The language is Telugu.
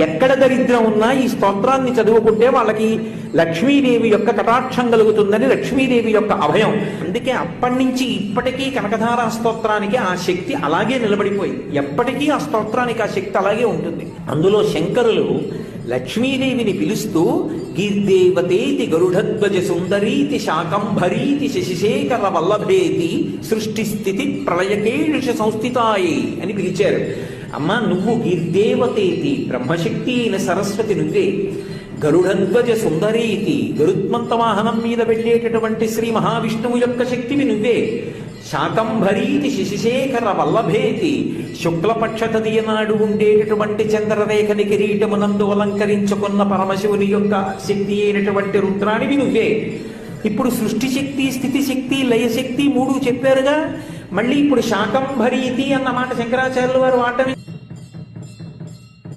ఎక్కడ దరిద్రం ఉన్నా ఈ స్తోత్రాన్ని చదువుకుంటే వాళ్ళకి లక్ష్మీదేవి యొక్క కటాక్షం కలుగుతుందని లక్ష్మీదేవి యొక్క అభయం. అందుకే అప్పటి నుంచి ఇప్పటికీ కనకధారా స్తోత్రానికి ఆ శక్తి అలాగే నిలబడిపోయి, ఎప్పటికీ ఆ స్తోత్రానికి ఆ శక్తి అలాగే ఉంటుంది. అందులో శంకరులు లక్ష్మీదేవిని పిలుస్తూ గీర్దేవతేతి గరుడధ్వజ సుందరీతి శాకంభరీతి శశిశేఖర వల్లభేతి సృష్టి స్థితి ప్రళయకేష సంస్థితాయి అని పిలిచారు. అమ్మా, నువ్వు గీర్దేవతేతి, బ్రహ్మశక్తి అయిన సరస్వతి నువ్వే. గరుడధ్వజ సుందరీతి, గరుత్మంత వాహనం మీద వెళ్ళేటటువంటి శ్రీ మహావిష్ణువు యొక్క శక్తివి నువ్వే. శాకంభరీతి శశిశేఖర వల్లభేతి, శుక్లపక్ష తదియ నాడు ఉండేటటువంటి చంద్రరేఖని కిరీటమునందు అలంకరించుకున్న పరమశివుని యొక్క శక్తి అయినటువంటి రుద్రానివి నువ్వే. ఇప్పుడు సృష్టి శక్తి, స్థితి శక్తి, లయశక్తి మూడు చెప్పారుగా. మళ్ళీ ఇప్పుడు శాకంభరీతి అన్న మాట శంకరాచార్యుల వారు వాడటమే.